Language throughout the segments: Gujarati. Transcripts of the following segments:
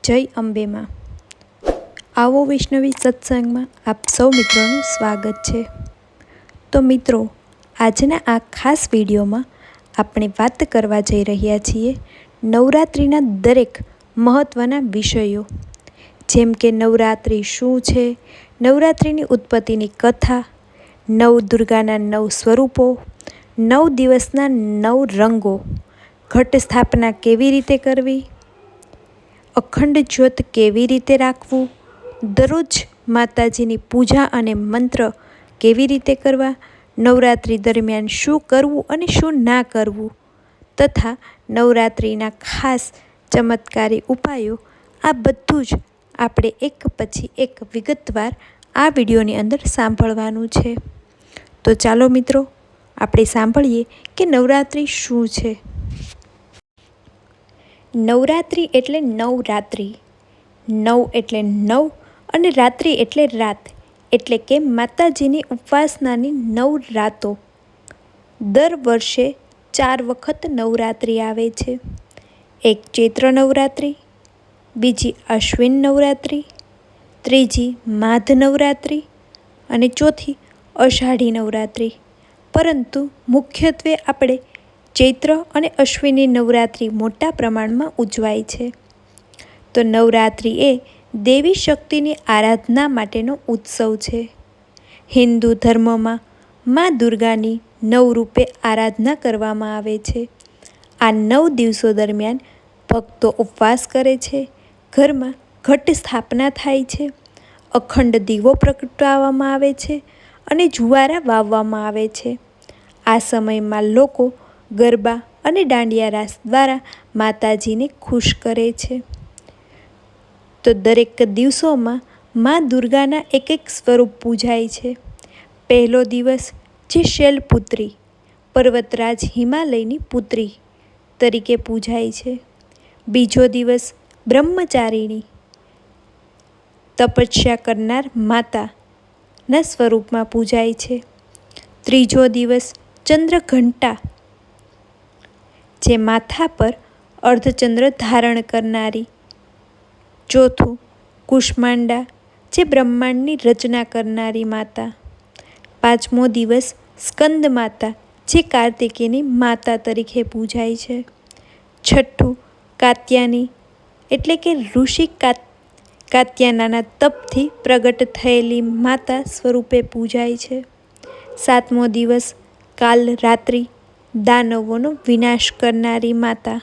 જય અંબેમાં। આવો વૈષ્ણવી સત્સંગમાં આપ સૌ મિત્રોનું સ્વાગત છે। તો મિત્રો, આજના આ ખાસ વિડીયોમાં આપણે વાત કરવા જઈ રહ્યા છીએ નવરાત્રિના દરેક મહત્ત્વના વિષયો, જેમ કે નવરાત્રિ શું છે, નવરાત્રિની ઉત્પત્તિની કથા, નવદુર્ગાના 9 સ્વરૂપો, 9 દિવસના 9 રંગો, ઘટ સ્થાપના કેવી રીતે કરવી, અખંડ જ્યોત કેવી રીતે રાખવું, દરરોજ માતાજીની પૂજા અને મંત્ર કેવી રીતે કરવા, નવરાત્રિ દરમિયાન શું કરવું અને શું ના કરવું, તથા નવરાત્રિના ખાસ ચમત્કારી ઉપાયો, આ બધું જ આપણે એક પછી એક વિગતવાર આ વિડીયોની અંદર સાંભળવાનું છે। તો ચાલો મિત્રો, આપણે સાંભળીએ કે નવરાત્રિ શું છે। નવરાત્રિ એટલે નવરાત્રિ, નવ એટલે 9 અને રાત્રિ એટલે રાત, એટલે કે માતાજીની ઉપાસનાની 9 રાતો। દર વર્ષે 4 વખત નવરાત્રિ આવે છે। એક ચૈત્ર નવરાત્રિ, બીજી અશ્વિન નવરાત્રિ, ત્રીજી માધ નવરાત્રિ અને ચોથી અષાઢી નવરાત્રિ। પરંતુ મુખ્યત્વે આપણે ચૈત્ર અને અશ્વિની નવરાત્રિ મોટા પ્રમાણમાં ઉજવાય છે। તો નવરાત્રિ એ દેવી શક્તિની આરાધના માટેનો ઉત્સવ છે। હિન્દુ ધર્મમાં મા દુર્ગાની 9 રૂપે આરાધના કરવામાં આવે છે। આ 9 દિવસો દરમિયાન ભક્તો ઉપવાસ કરે છે, ઘરમાં ઘટ સ્થાપના થાય છે, અખંડ દીવો પ્રગટાવવામાં આવે છે અને જુવારા વાવવામાં આવે છે। આ સમયમાં લોકો ગરબા અને દાંડિયા રાસ દ્વારા માતાજીને ખુશ કરે છે। તો દરેક દિવસોમાં મા દુર્ગાના એક સ્વરૂપ પૂજાય છે। પહેલો દિવસ જે શૈલપુત્રી, પર્વતરાજ હિમાલયની પુત્રી તરીકે પૂજાય છે। બીજો દિવસ બ્રહ્મચારિણી, તપસ્યા કરનાર માતાના સ્વરૂપમાં પૂજાય છે। ત્રીજો દિવસ ચંદ્રઘંટા, જે માથા પર અર્ધચંદ્ર ધારણ કરનારી। ચોથું કુષ્માંડા, જે બ્રહ્માંડની રચના કરનારી માતા। પાંચમો દિવસ સ્કંદ માતા, જે કાર્તિકેયની માતા તરીકે પૂજાય છે। છઠ્ઠું કાત્યાયની, એટલે કે ઋષિ કાત્યાયનના તપથી પ્રગટ થયેલી માતા સ્વરૂપે પૂજાય છે। સાતમો દિવસ કાલરાત્રિ, દાનવોનો વિનાશ કરનારી માતા।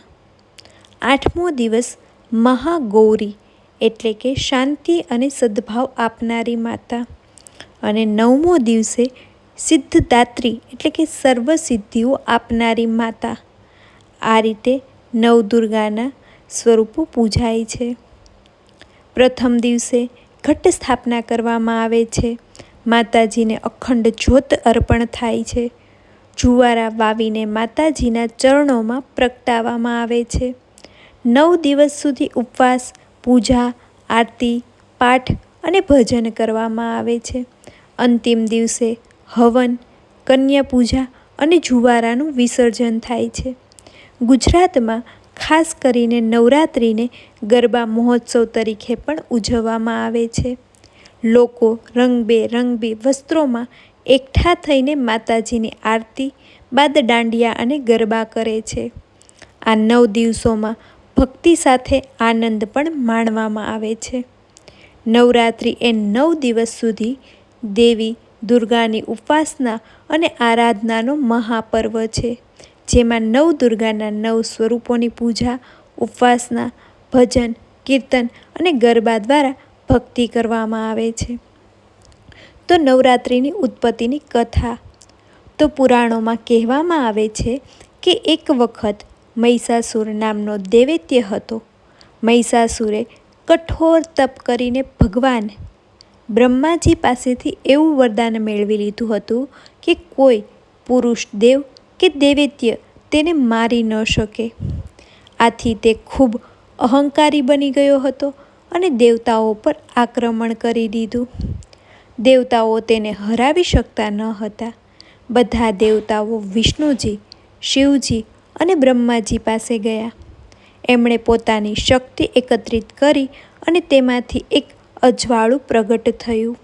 આઠમો દિવસ મહાગૌરી, એટલે કે શાંતિ અને સદ્ભાવ આપનારી માતા। અને 9મો દિવસે સિદ્ધદાત્રી, એટલે કે સર્વ સિદ્ધિઓ આપનારી માતા। આ રીતે નવદુર્ગાના સ્વરૂપો પૂજાય છે। પ્રથમ દિવસે ઘટ સ્થાપના કરવામાં આવે છે। માતાજીને અખંડ જ્યોત અર્પણ થાય છે। જુવારા વાવીને માતાજીના ચરણોમાં પ્રગટાવવામાં આવે છે। 9 દિવસ સુધી ઉપવાસ, પૂજા, આરતી, પાઠ અને ભજન કરવામાં આવે છે। અંતિમ દિવસે હવન, કન્યા પૂજા અને જુવારાનું વિસર્જન થાય છે। ગુજરાતમાં ખાસ કરીને નવરાત્રિને ગરબા મહોત્સવ તરીકે પણ ઉજવવામાં આવે છે। લોકો રંગબેરંગી વસ્ત્રોમાં એકઠા થઈને માતાજીની આરતી બાદ દાંડિયા અને ગરબા કરે છે। આ 9 દિવસોમાં ભક્તિ સાથે આનંદ પણ માણવામાં આવે છે। નવરાત્રિ એ 9 દિવસ સુધી દેવી દુર્ગાની ઉપાસના અને આરાધનાનો મહાપર્વ છે, જેમાં નવદુર્ગાના 9 સ્વરૂપોની પૂજા, ઉપાસના, ભજન, કીર્તન અને ગરબા દ્વારા ભક્તિ કરવામાં આવે છે। તો નવરાત્રિની ઉત્પત્તિની કથા, તો પુરાણોમાં કહેવામાં આવે છે કે એક વખત મહિષાસુર નામનો દૈત્ય હતો। મહિષાસુરે કઠોર તપ કરીને ભગવાન બ્રહ્માજી પાસેથી એવું વરદાન મેળવી લીધું હતું કે કોઈ પુરુષ દેવ કે દૈત્ય તેને મારી ન શકે। આથી તે ખૂબ અહંકારી બની ગયો હતો અને દેવતાઓ પર આક્રમણ કરી દીધું। દેવતાઓ તેને હરાવી શકતા ન હતા। બધા દેવતાઓ વિષ્ણુજી, શિવજી અને બ્રહ્માજી પાસે ગયા। એમણે પોતાની શક્તિ એકત્રિત કરી અને તેમાંથી એક અજવાળું પ્રગટ થયું.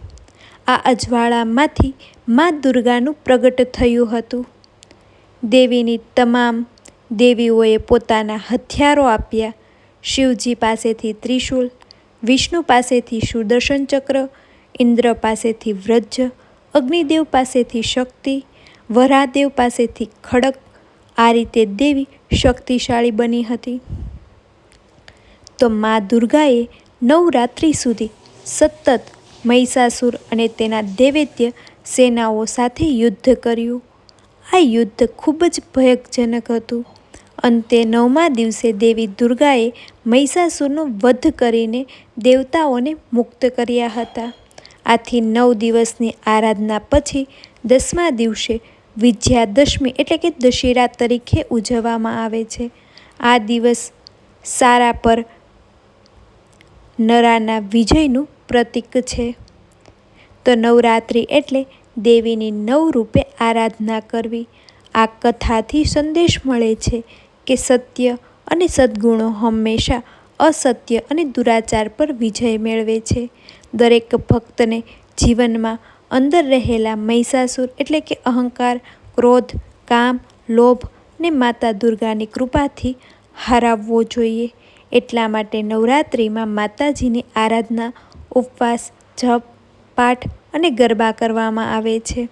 આ અજવાળામાંથી મા દુર્ગાનું પ્રગટ થયું હતું. દેવીની તમામ દેવીઓએ પોતાના હથિયારો આપ્યા. શિવજી પાસેથી ત્રિશૂલ, વિષ્ણુ પાસેથી સુદર્શન ચક્ર, ઇન્દ્ર પાસેથી વ્રજ, અગ્નિદેવ પાસેથી શક્તિ, વરાદેવ પાસેથી ખડક. આ રીતે દેવી શક્તિશાળી બની હતી. તો મા દુર્ગાએ નવરાત્રિ સુધી સતત મહિષાસુર અને તેના દૈત્ય સેનાઓ સાથે યુદ્ધ કર્યું. આ યુદ્ધ ખૂબ જ ભયજનક હતું. અંતે 9મા દિવસે દેવી દુર્ગાએ મહિષાસુરનો વધ કરીને દેવતાઓને મુક્ત કર્યા હતા. આથી 9 દિવસની આરાધના પછી 10મા દિવસે વિજયાદશમી એટલે કે દશેરા તરીકે ઉજવવામાં આવે છે. આ દિવસ સારા પર નરાના વિજયનું પ્રતીક છે. તો નવરાત્રિ એટલે દેવીની 9 રૂપે આરાધના કરવી. આ કથાથી સંદેશ મળે છે કે સત્ય અને સદ્ગુણો હંમેશા અસત્ય અને દુરાચાર પર વિજય મેળવે છે. દરેક ભક્તને જીવનમાં અંદર રહેલા મહિષાસુર એટલે કે અહંકાર, ક્રોધ, કામ, લોભ ને માતા દુર્ગાની કૃપાથી હરાવવો જોઈએ. એટલા માટે નવરાત્રિમાં માતાજીની આરાધના, ઉપવાસ, જપ, પાઠ અને ગરબા કરવામાં આવે છે.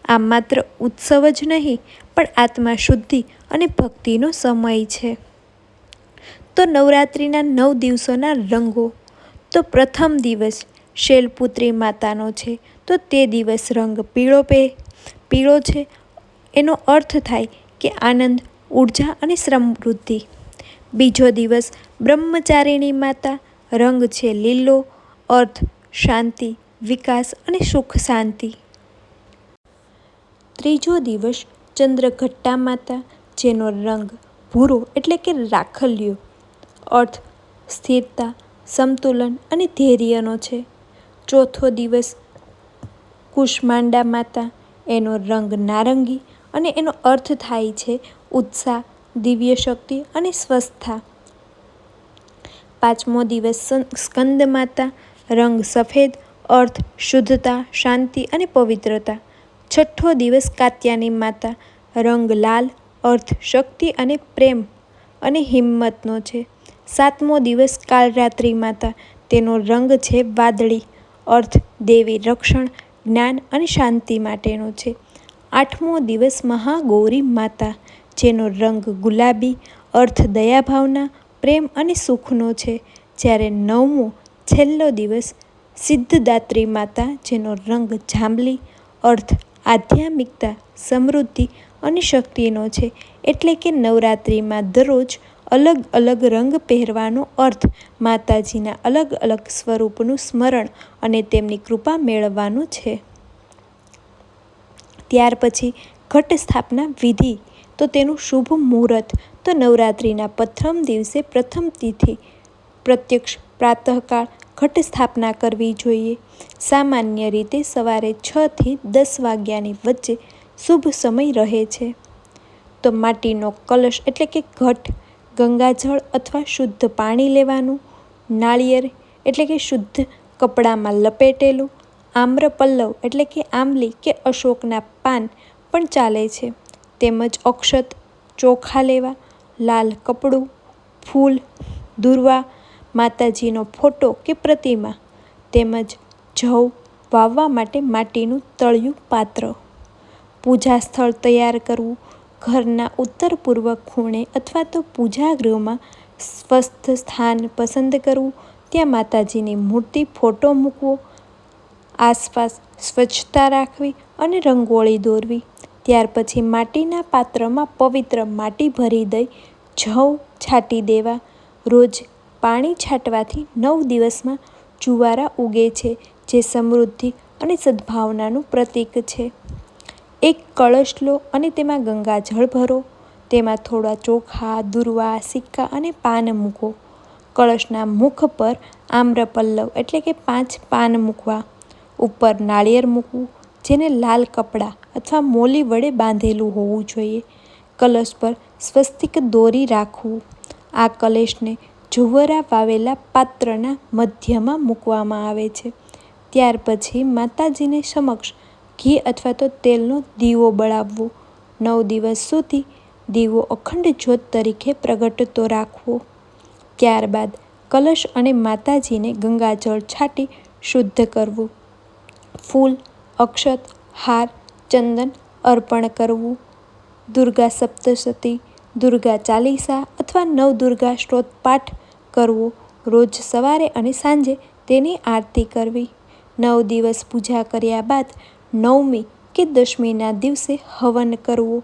આ માત્ર ઉત્સવ જ નહીં પણ આત્મા શુદ્ધિ અને ભક્તિનો સમય છે. તો નવરાત્રિના 9 દિવસોના રંગો. તો પ્રથમ દિવસ શૈલપુત્રી માતાનો છે. તો તે દિવસ રંગ પીળો છે. એનો અર્થ થાય કે આનંદ, ઉર્જા અને સમૃદ્ધિ. બીજો દિવસ બ્રહ્મચારિણી માતા, રંગ છે લીલો, અર્થ શાંતિ, વિકાસ અને સુખ શાંતિ. ત્રીજો દિવસ ચંદ્રઘટ્ટા માતા, જેનો રંગ ભૂરો એટલે કે રાખલિયો, અર્થ સ્થિરતા, સંતુલન અને ધૈર્યનો છે. ચોથો દિવસ કુષ્માંડા માતા, એનો રંગ નારંગી અને એનો અર્થ થાય છે ઉત્સાહ, દિવ્ય શક્તિ અને સ્વસ્થતા. પાંચમો દિવસ સ્કંદ માતા, રંગ સફેદ, અર્થ શુદ્ધતા, શાંતિ અને પવિત્રતા. છઠ્ઠો દિવસ કાત્યાયની માતા, રંગ લાલ, અર્થ શક્તિ અને પ્રેમ અને હિંમતનો છે. સાતમો દિવસ કાલરાત્રિ માતા, તેનો રંગ છે વાદળી, અર્થ દેવી રક્ષણ, જ્ઞાન અને શાંતિ માટેનો છે. આઠમો દિવસ મહાગૌરી માતા, જેનો રંગ ગુલાબી, અર્થ દયાભાવના, પ્રેમ અને સુખનો છે. જ્યારે 9મો છેલ્લો દિવસ સિદ્ધદાત્રી માતા, જેનો રંગ જાંબલી, અર્થ આધ્યાત્મિકતા, સમૃદ્ધિ અને શક્તિનો છે. એટલે કે નવરાત્રિમાં દરરોજ અલગ અલગ રંગ પહેરવાનો અર્થ માતાજીના અલગ અલગ સ્વરૂપનું સ્મરણ અને તેમની કૃપા મેળવવાનું છે. ત્યાર પછી ઘટ સ્થાપના વિધિ. તો તેનું શુભ મુહૂર્ત. તો નવરાત્રિના પ્રથમ દિવસે પ્રથમ તિથિ પ્રત્યક્ષ પ્રાતઃકાળ ઘટ સ્થાપના કરવી જોઈએ. સામાન્ય રીતે સવારે 6 થી 10 વાગ્યાની વચ્ચે શુભ સમય રહે છે. તો માટીનો કલશ એટલે કે ઘટ, ગંગાજળ અથવા શુદ્ધ પાણી લેવાનું, નાળિયેર એટલે કે શુદ્ધ કપડામાં લપેટેલું, આમ્રપલ્લવ એટલે કે આંબલી કે અશોકના પાન પણ ચાલે છે, તેમજ અક્ષત, ચોખા લેવા, લાલ કપડું, ફૂલ, દુર્વા, માતાજીનો ફોટો કે પ્રતિમા, તેમજ જવ વાવવા માટે માટીનું તળિયું પાત્ર. પૂજા સ્થળ તૈયાર કરવું. ઘરના ઉત્તર પૂર્વ ખૂણે અથવા તો પૂજાગૃહમાં સ્વસ્થ સ્થાન પસંદ કરવું. ત્યાં માતાજીની મૂર્તિ, ફોટો મૂકવો. આસપાસ સ્વચ્છતા રાખવી અને રંગોળી દોરવી. ત્યાર પછી માટીના પાત્રમાં પવિત્ર માટી ભરી દઈ જવ છાંટી દેવા. રોજ પાણી છાંટવાથી 9 દિવસમાં જુવારા ઉગે છે, જે સમૃદ્ધિ અને સદ્ભાવનાનું પ્રતીક છે. એક કળશ લો અને તેમાં ગંગાજળ ભરો. તેમાં થોડા ચોખા, દુર્વા, સિક્કા અને પાન મૂકો. કળશના મુખ પર આમ્રપલ્લવ એટલે કે 5 પાન મૂકવા. ઉપર નાળિયેર મૂકવું, જેને લાલ કપડાં અથવા મોલી વડે બાંધેલું હોવું જોઈએ. કલશ પર સ્વસ્તિક દોરી રાખવું. આ કલેશને જુવરા વાવેલા પાત્રના મધ્યમાં મૂકવામાં આવે છે. ત્યાર પછી માતાજીને સમક્ષ ઘી અથવા તો તેલનો દીવો બળાવવો. 9 દિવસ સુધી દીવો અખંડ જ્યોત તરીકે પ્રગટતો રાખવો. ત્યારબાદ કલશ અને માતાજીને ગંગાજળ છાંટી શુદ્ધ કરવું. ફૂલ, અક્ષત, હાર, ચંદન અર્પણ કરવું. દુર્ગા સપ્તશતી, દુર્ગા ચાલીસા અથવા નવદુર્ગા સ્તોત્ર પાઠ કરવો. રોજ સવારે અને સાંજે તેની આરતી કરવી. 9 દિવસ પૂજા કર્યા બાદ 9મી કે 10મીના દિવસે હવન કરવો.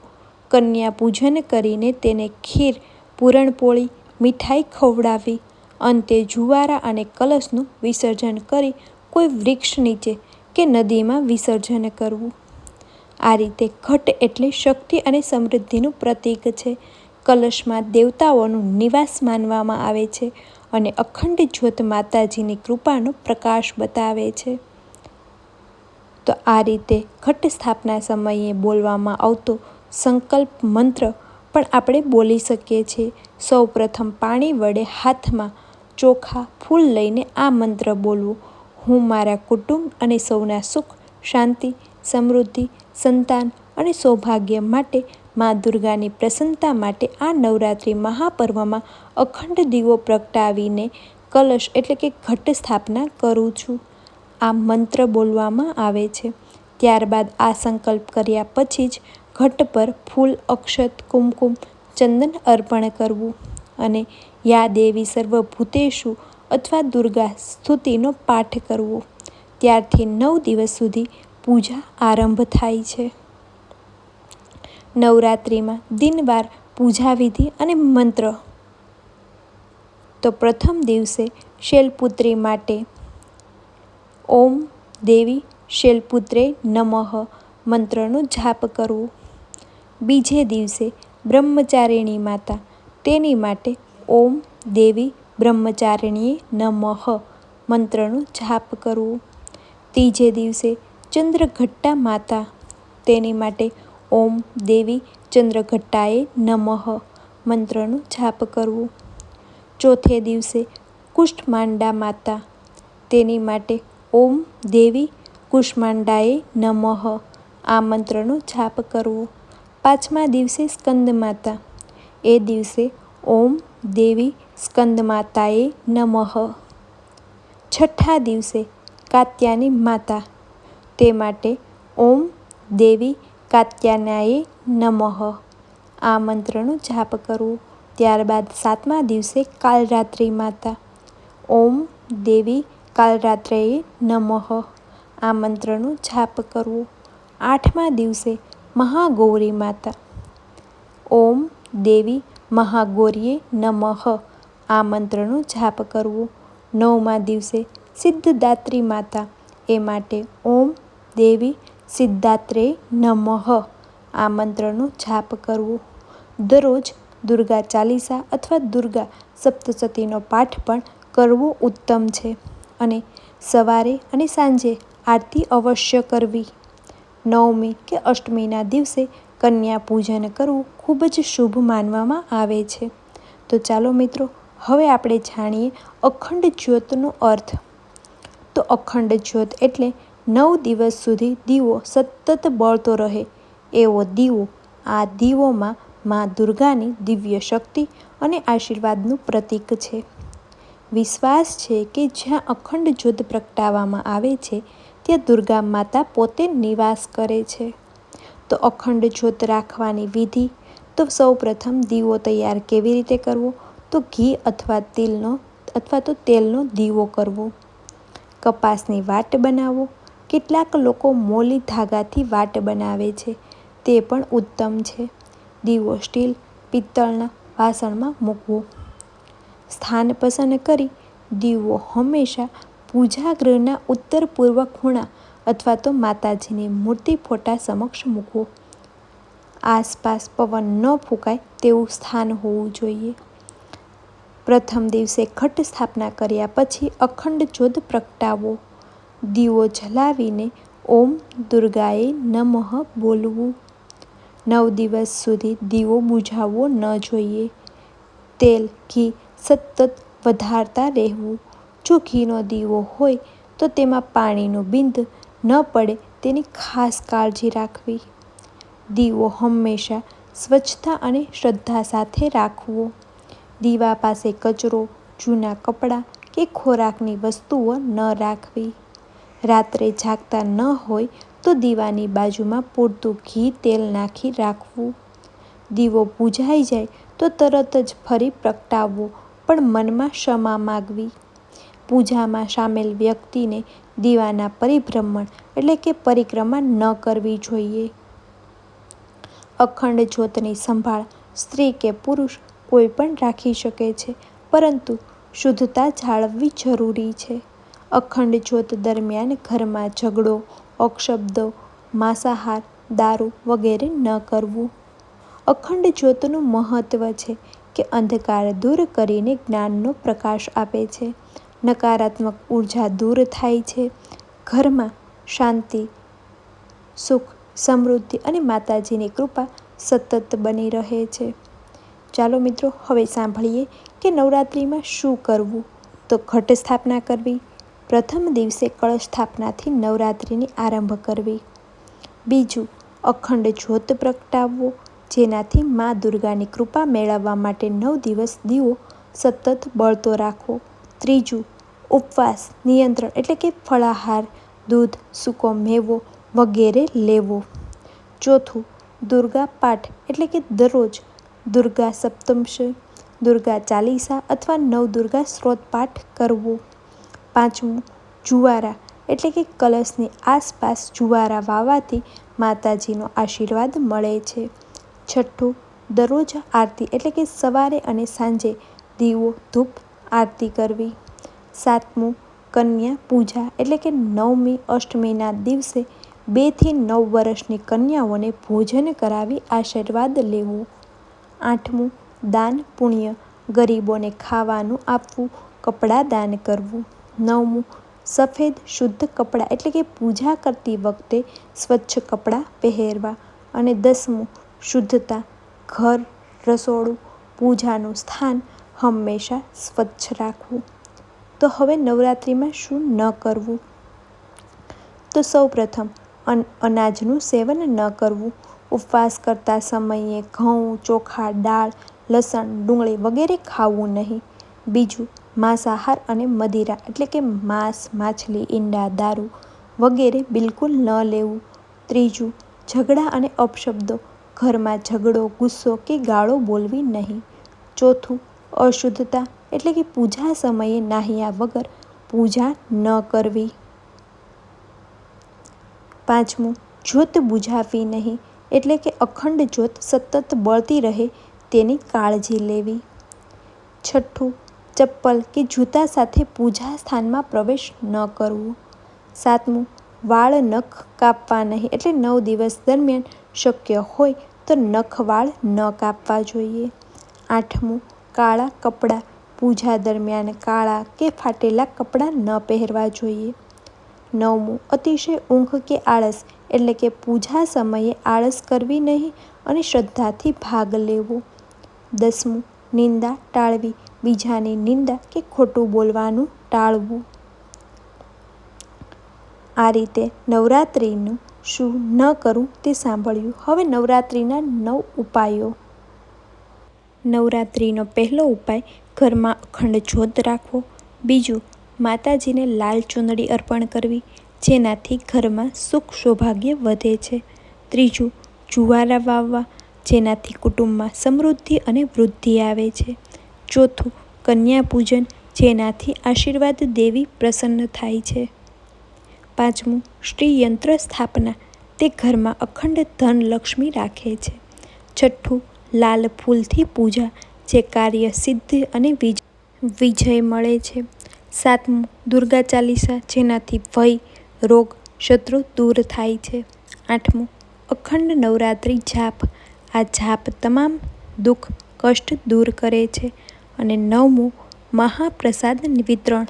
કન્યા પૂજન કરીને તેને ખીર, પૂરણપોળી, મીઠાઈ ખવડાવવી. અંતે જુવારા અને કલશનું વિસર્જન કરી કોઈ વૃક્ષ નીચે કે નદીમાં વિસર્જન કરવું. આ રીતે ઘટ એટલે શક્તિ અને સમૃદ્ધિનું પ્રતીક છે. કલશમાં દેવતાઓનું નિવાસ માનવામાં આવે છે અને અખંડ જ્યોત માતાજીની કૃપાનો પ્રકાશ બતાવે છે. તો આ રીતે ઘટ સ્થાપના સમયે બોલવામાં આવતો સંકલ્પ મંત્ર પણ આપણે બોલી શકીએ છીએ. સૌ પ્રથમ પાણી વડે હાથમાં ચોખા, ફૂલ લઈને આ મંત્ર બોલવો. હું મારા કુટુંબ અને સૌના સુખ, શાંતિ, સમૃદ્ધિ, સંતાન અને સૌભાગ્ય માટે મા દુર્ગાની પ્રસન્નતા માટે આ નવરાત્રિ મહાપર્વમાં અખંડ દીવો પ્રગટાવીને કલશ એટલે કે ઘટ સ્થાપના કરું છું. આ મંત્ર બોલવામાં આવે છે. ત્યારબાદ આ સંકલ્પ કર્યા પછી જ ઘટ પર ફૂલ, અક્ષત, કુમકુમ, ચંદન અર્પણ કરવું અને યા દેવી સર્વભૂતેષુ અથવા દુર્ગા સ્તુતિનો પાઠ કરવો. ત્યારથી 9 દિવસ સુધી પૂજા આરંભ થાય છે. નવરાત્રિમાં દિનવાર પૂજા વિધિ અને મંત્ર. તો પ્રથમ દિવસે શૈલપુત્રી માટે ઓમ દેવી શૈલપુત્રે નમઃ મંત્રનો જાપ કરવો. બીજે દિવસે બ્રહ્મચારિણી માતા, તેની માટે ઓમ દેવી બ્રહ્મચારિણીએ નમઃ મંત્રનો જાપ કરવો. ત્રીજે દિવસે ચંદ્રઘટ્ટા માતા, તેની માટે ઓમ દેવી ચંદ્રઘટ્ટાએ નમઃ મંત્રનો જાપ કરવો. ચોથે દિવસે કુષ્ઠમાંડા માતા, તેની માટે ઓમ દેવી કુષ્માંડાએ નમઃ આ મંત્રનો જાપ કરવો. પાંચમા દિવસે સ્કંદ માતા, એ દિવસે ઓમ દેવી સ્કંદમાતાએ નમઃ. છઠ્ઠા દિવસે કાત્યાયની માતા, તે માટે ઓમ દેવી કાત્યાયનાએ નમઃ આ મંત્રનો જાપ કરવો. ત્યારબાદ સાતમા દિવસે કાલરાત્રિ માતા, ઓમ દેવી કાલરાત્રયે નમઃ આ મંત્રનો જાપ કરવો. આઠમા દિવસે મહાગૌરી માતા, ઓમ દેવી મહાગૌરીએ નમઃ આ મંત્રનો જાપ કરવો. નવમા દિવસે સિદ્ધદાત્રી માતા, એ માટે ઓમ દેવી સિદ્ધાત્રે નમઃ આ મંત્રનો જાપ કરવો. દરરોજ દુર્ગા ચાલીસા અથવા દુર્ગા સપ્તશતીનો પાઠ પણ કરવો ઉત્તમ છે અને સવારે અને સાંજે આરતી અવશ્ય કરવી. 9મી કે 8મીના દિવસે કન્યા પૂજન કરવું ખૂબ જ શુભ માનવામાં આવે છે. તો ચાલો મિત્રો, હવે આપણે જાણીએ અખંડ જ્યોતનો અર્થ. તો અખંડ જ્યોત એટલે 9 દિવસ સુધી દીવો સતત બળતો રહે એવો દીવો. આ દીવોમાં મા દુર્ગાની દિવ્ય શક્તિ અને આશીર્વાદનું પ્રતીક છે. વિશ્વાસ છે કે જ્યાં અખંડ જ્યોત પ્રગટાવવામાં આવે છે ત્યાં દુર્ગા માતા પોતે નિવાસ કરે છે. તો અખંડ જ્યોત રાખવાની વિધિ. તો સૌ પ્રથમ દીવો તૈયાર કેવી રીતે કરવો? તો ઘી અથવા તેલનો દીવો કરવો. કપાસની વાટ બનાવો. કેટલાક લોકો મોલી ધાગાથી વાટ બનાવે છે, તે પણ ઉત્તમ છે. દીવો સ્ટીલ, પિત્તળના વાસણમાં મૂકવો. સ્થાન પસંદ કરી દીવો હંમેશા પૂજાગૃહના ઉત્તર પૂર્વ ખૂણા અથવા તો માતાજીની મૂર્તિ ફોટા સમક્ષ મૂકવો. આસપાસ પવન ન ફૂંકાય તેવું સ્થાન હોવું જોઈએ. પ્રથમ દિવસે ઘટ સ્થાપના કર્યા પછી અખંડ જ્યોત પ્રગટાવો. દીવો જલાવીને ઓમ દુર્ગાએ નમઃ બોલવું. 9 દિવસ સુધી દીવો બુઝાવવો ન જોઈએ. તેલ ઘી સતત વધારતા રહેવું. જો ઘીનો દીવો હોય તો તેમાં પાણીનું બિંદ ન પડે તેની ખાસ કાળજી રાખવી. દીવો હંમેશા સ્વચ્છતા અને શ્રદ્ધા સાથે રાખવો. દીવા પાસે કચરો, જૂના કપડાં કે ખોરાકની વસ્તુઓ ન રાખવી. રાત્રે જાગતા ન હોય તો દીવાની બાજુમાં પૂરતું ઘી તેલ નાખી રાખવું. દીવો બુઝાઈ જાય તો તરત જ ફરી પ્રગટાવવો પણ મનમાં ક્ષમા માગવી. પૂજામાં સામેલ વ્યક્તિને દીવાના પરિભ્રમણ એટલે કે પરિક્રમા ન કરવી જોઈએ. અખંડ જ્યોતની સંભાળ સ્ત્રી કે પુરુષ કોઈ પણ રાખી શકે છે, પરંતુ શુદ્ધતા જાળવવી જરૂરી છે. અખંડ જ્યોત દરમિયાન ઘરમાં ઝઘડો, અપશબ્દો, માંસાહાર, દારૂ વગેરે ન કરવું. અખંડ જ્યોતનું મહત્વ છે કે અંધકાર દૂર કરીને જ્ઞાનનો પ્રકાશ આપે છે. નકારાત્મક ઉર્જા દૂર થાય છે. ઘરમાં શાંતિ, સુખ, સમૃદ્ધિ અને માતાજીની કૃપા સતત બની રહે છે. ચાલો મિત્રો, હવે સાંભળીએ કે નવરાત્રિમાં શું કરવું. તો ઘટ સ્થાપના કરવી. પ્રથમ દિવસે કળશ સ્થાપનાથી નવરાત્રિની આરંભ કરવી. બીજું, અખંડ જ્યોત પ્રગટાવવો, જેનાથી મા દુર્ગાની કૃપા મેળવવા માટે 9 દિવસ દીવો સતત બળતો રાખવો. ત્રીજું, ઉપવાસ નિયંત્રણ એટલે કે ફળાહાર, દૂધ, સૂકો મેવો વગેરે લેવો. ચોથું, દુર્ગા પાઠ એટલે કે દરરોજ દુર્ગા સપ્તશતી, દુર્ગા ચાલીસા અથવા નવદુર્ગા સ્ત્રોત પાઠ કરવો. પાંચમું, જુવારા એટલે કે કલશની આસપાસ જુવારા વાવવાથી માતાજીનો આશીર્વાદ મળે છે. છઠ્ઠું, દરરોજ આરતી એટલે કે સવારે અને સાંજે દીવો ધૂપ આરતી કરવી. સાતમું, કન્યા પૂજા એટલે કે નવમી અષ્ટમીના દિવસે 2 થી 9 વર્ષની કન્યાઓને ભોજન કરાવી આશીર્વાદ લેવો. આઠમું, દાન પુણ્ય, ગરીબોને ખાવાનું આપવું, કપડાં દાન કરવું. નવમું, સફેદ શુદ્ધ કપડાં એટલે કે પૂજા કરતી વખતે સ્વચ્છ કપડાં પહેરવા. અને 10મું, શુદ્ધતા, ઘર, રસોડું, પૂજાનું સ્થાન હંમેશા સ્વચ્છ રાખવું. તો હવે નવરાત્રિમાં શું ન કરવું? તો સૌપ્રથમ અનાજનું સેવન ન કરવું. ઉપવાસ કરતા સમયે ઘઉં, ચોખા, દાળ, લસણ, ડુંગળી વગેરે ખાવું નહીં. બીજું, માંસાહાર અને મદિરા એટલે કે માંસ, માછલી, ઈંડા, દારૂ વગેરે બિલકુલ ન લેવું. ત્રીજું, ઝઘડા અને અપશબ્દો, ઘરમાં ઝઘડો, ગુસ્સો કે ગાળો બોલવી નહીં. ચોથું, અશુદ્ધતા એટલે કે પૂજા સમયે નાહ્યા વગર પૂજા ન કરવી. પાંચમું, જ્યોત બુઝાવવી નહીં એટલે કે અખંડ જ્યોત સતત બળતી રહે તેની કાળજી લેવી. છઠ્ઠું, ચપ્પલ કે જૂતા સાથે પૂજા સ્થાનમાં પ્રવેશ ન કરવો. સાતમું, વાળ નખ કાપવા નહીં એટલે 9 દિવસ દરમિયાન શક્ય હોય તો નખ વાળ ન કાપવા જોઈએ. આઠમું, કાળા કપડાં, પૂજા દરમિયાન કાળા કે ફાટેલા કપડાં ન પહેરવા જોઈએ. નવમું, અતિશય ઊંઘ કે આળસ એટલે કે પૂજા સમયે આળસ કરવી નહીં અને શ્રદ્ધાથી ભાગ લેવો. 10મું, નિંદા ટાળવી, બીજાની નિંદા કે ખોટું બોલવાનું ટાળવું. આ રીતે નવરાત્રિનું શું ન કરવું તે સાંભળ્યું. હવે નવરાત્રિના 9 ઉપાયો. નવરાત્રિનો પહેલો ઉપાય ઘરમાં અખંડ જ્યોત રાખવો. બીજું, માતાજીને લાલ ચૂંદડી અર્પણ કરવી, જેનાથી ઘરમાં સુખ સૌભાગ્ય વધે છે. ત્રીજું, જુવારા વાવવા, જેનાથી કુટુંબમાં સમૃદ્ધિ અને વૃદ્ધિ આવે છે. ચોથું, કન્યા પૂજન, જેનાથી આશીર્વાદ દેવી પ્રસન્ન થાય છે. પાંચમું, શ્રી યંત્ર સ્થાપના, તે ઘરમાં અખંડ ધન લક્ષ્મી રાખે છે. છઠ્ઠું, લાલ ફૂલથી પૂજા, જે કાર્ય સિદ્ધ અને વિજય મળે છે. સાતમું, દુર્ગા ચાલીસા, જેનાથી ભય, રોગ, શત્રુ દૂર થાય છે. આઠમું, અખંડ નવરાત્રિ જાપ, આ જાપ તમામ દુઃખ કષ્ટ દૂર કરે છે. અને નવમું, મહાપ્રસાદ વિતરણ,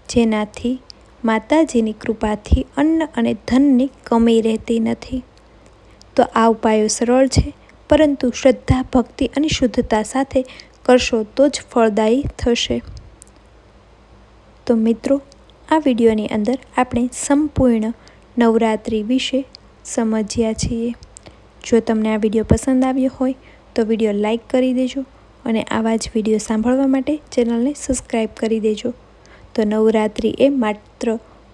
જેનાથી માતાજીની કૃપાથી અન્ન અને ધનની કમી રહેતી નથી. તો આ ઉપાયો સરળ છે, પરંતુ શ્રદ્ધા, ભક્તિ અને શુદ્ધતા સાથે કરશો તો જ ફળદાયી થશે. તો મિત્રો, આ વિડીયોની અંદર આપણે સંપૂર્ણ નવરાત્રિ વિશે સમજ્યા છીએ. જો તમને આ વિડીયો પસંદ આવ્યો હોય તો વિડીયો લાઈક કરી દેજો અને આવા જ વિડીયો સાંભળવા માટે ચેનલને સબસ્ક્રાઈબ કરી દેજો. તો નવરાત્રિ એ માત્ર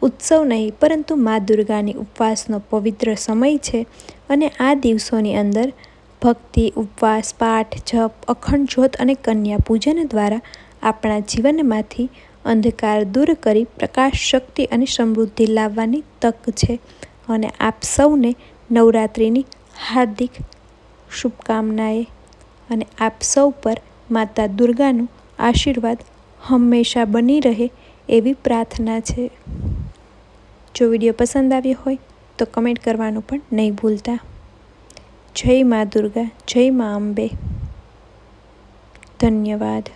ઉત્સવ નહીં પરંતુ મા દુર્ગાની ઉપવાસનો પવિત્ર સમય છે અને આ દિવસોની અંદર ભક્તિ, ઉપવાસ, પાઠ, જપ, અખંડ જ્યોત અને કન્યા પૂજન દ્વારા આપણા જીવનમાંથી અંધકાર દૂર કરી પ્રકાશ, શક્તિ અને સમૃદ્ધિ લાવવાની તક છે. અને આપ સૌને નવરાત્રિની હાર્દિક શુભકામનાએ અને આપ સૌ પર માતા દુર્ગાનું આશીર્વાદ હંમેશા બની રહે એવી પ્રાર્થના છે. જો વિડીયો પસંદ આવ્યો હોય તો કમેન્ટ કરવાનું પણ નહીં ભૂલતા. જય મા દુર્ગા, જય મા અંબે. ધન્યવાદ.